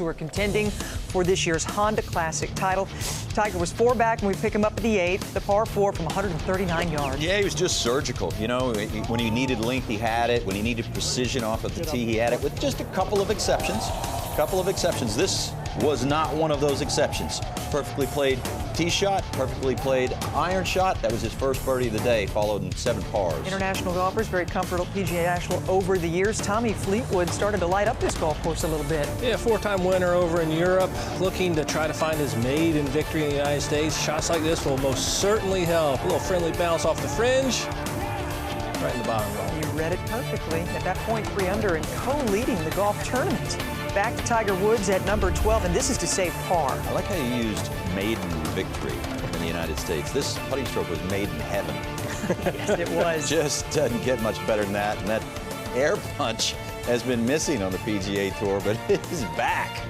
who are contending for this year's Honda Classic title. Tiger was 4 back, and we pick him up at the 8th, the par 4 from 139 yards. Yeah, he was just surgical. You know, when he needed length, he had it. When he needed precision off of the tee, he had it, with just a couple of exceptions. This was not one of those exceptions. Perfectly played tee shot, perfectly played iron shot. That was his first birdie of the day, followed in 7 pars. International golfers very comfortable at PGA National over the years. Tommy Fleetwood started to light up this golf course a little bit. Yeah, 4-time winner over in Europe, looking to try to find his maiden victory in the United States. Shots like this will most certainly help. A little friendly bounce off the fringe, right in the bottom row. You read it perfectly. At that point, 3 under and co-leading the golf tournament. Back to Tiger Woods at number 12, and this is to save par. I like how you used maiden victory in the United States. This putting stroke was made in heaven. Yes, it was. Just doesn't get much better than that. And that air punch has been missing on the PGA Tour, but it is back.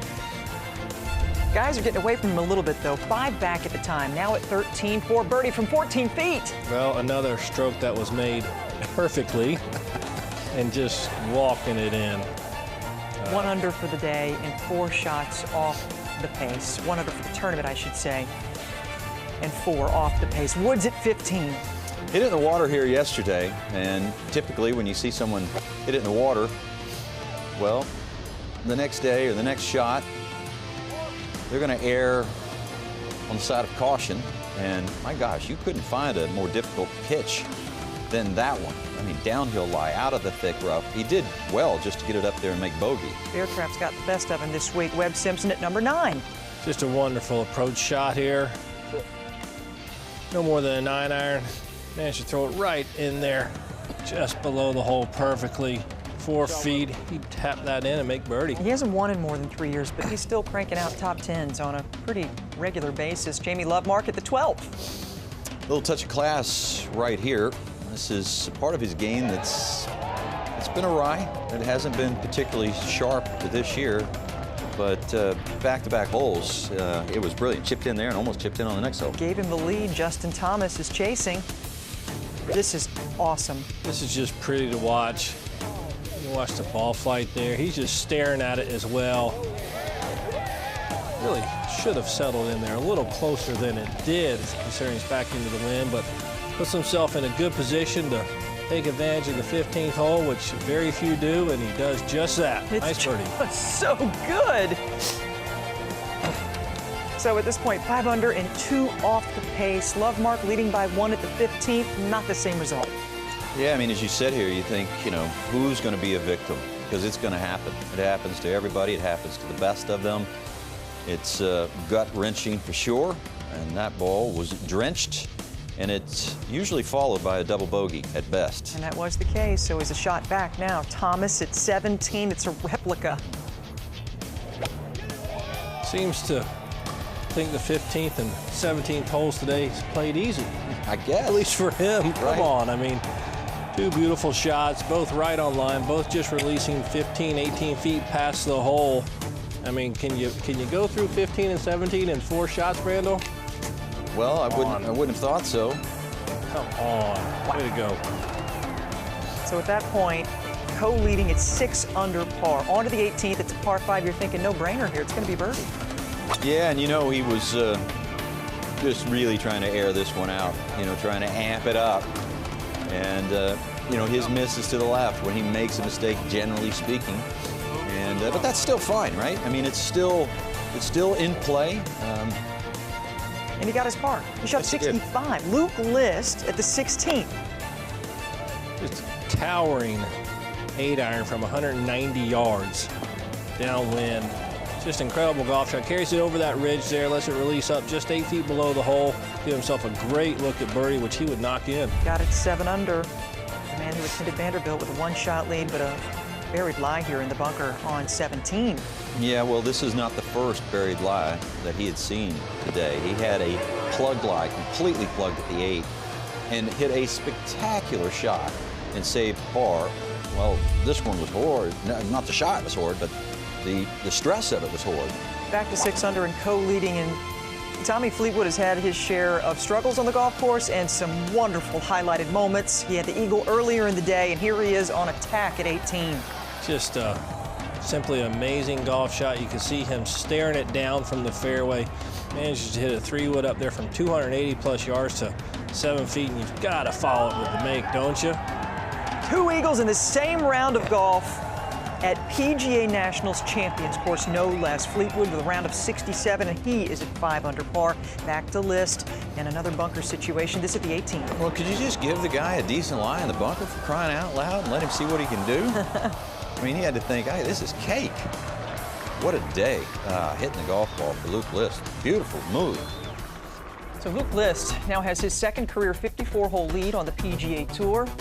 Guys are getting away from him a little bit, though. 5 back at the time. Now at 13, 4 birdie from 14 feet. Well, another stroke that was made perfectly and just walking it in. 1 under for the day and 4 shots off the pace. 1 under for the tournament, I should say, and 4 off the pace. Woods at 15. Hit it in the water here yesterday, and typically when you see someone hit it in the water, well, the next day or the next shot, they're going to err on the side of caution. And my gosh, you couldn't find a more difficult pitch than that one. I mean, downhill lie, out of the thick rough. He did well just to get it up there and make bogey. Bearcraft's got the best of him this week. Webb Simpson at number 9. Just a wonderful approach shot here. No more than a 9-iron. Managed to throw it right in there, just below the hole perfectly. 4 feet, he'd tap that in and make birdie. He hasn't won in more than 3 years, but he's still cranking out top 10s on a pretty regular basis. Jamie Lovemark at the 12th. A little touch of class right here. This is part of his game it's been awry. It hasn't been particularly sharp this year, but back-to-back holes, it was brilliant. Chipped in there and almost chipped in on the next hole. Gave him the lead. Justin Thomas is chasing. This is awesome. This is just pretty to watch. You watch the ball flight there. He's just staring at it as well. Really should have settled in there a little closer than it did, considering he's back into the wind, but puts himself in a good position to take advantage of the 15th hole, which very few do, and he does just that. Nice birdie. It's so good. So at this point, 5 under and 2 off the pace. Lovemark leading by 1 at the 15th. Not the same result. Yeah, I mean, as you said here, you think, you know, who's going to be a victim? Because it's going to happen. It happens to everybody. It happens to the best of them. It's gut-wrenching for sure, and that ball was drenched, and it's usually followed by a double bogey at best. And that was the case, so he's a shot back now. Thomas at 17, it's a replica. Seems to think the 15th and 17th holes today is played easy. I guess. At least for him. Right. Come on, I mean, 2 beautiful shots, both right on line, both just releasing 15, 18 feet past the hole. I mean, can you go through 15 and 17 in 4 shots, Brandel? Well, I wouldn't have thought so. Come on, way to go. So at that point, co-leading at 6 under par. On to the 18th, it's a par 5. You're thinking no-brainer here. It's going to be birdie. Yeah, and you know, he was just really trying to air this one out, you know, trying to amp it up. And, you know, his miss is to the left when he makes a mistake, generally speaking. And, but that's still fine, right? I mean, it's still in play. And he got his par. He shot 65. Luke List at the 16th. Just towering 8-iron from 190 yards downwind. Just incredible golf shot. Carries it over that ridge there, lets it release up just 8 feet below the hole. Give himself a great look at birdie, which he would knock in. Got it 7 under. The man who attended Vanderbilt with a 1-shot lead, but a buried lie here in the bunker on 17. Yeah, well, this is not the first buried lie that he had seen today. He had a plugged lie, completely plugged at the 8, and hit a spectacular shot and saved par. Well, this one was horrid. Not the shot was horrid, but the stress of it was horrid. Back to 6 under and co-leading, and Tommy Fleetwood has had his share of struggles on the golf course and some wonderful highlighted moments. He had the eagle earlier in the day, and here he is on attack at 18. Just Simply amazing golf shot. You can see him staring it down from the fairway. Manages to hit a 3-wood up there from 280 plus yards to 7 feet, and you've got to follow it with the make, don't you? 2 eagles in the same round of golf at PGA Nationals Champions course, no less. Fleetwood with a round of 67, and he is at 5 under par. Back to list, and another bunker situation. This at the 18th. Well, could you just give the guy a decent lie in the bunker for crying out loud and let him see what he can do? I mean, he had to think, hey, this is cake. What a day. Hitting the golf ball for Luke List. Beautiful move. So Luke List now has his second career 54-hole lead on the PGA Tour.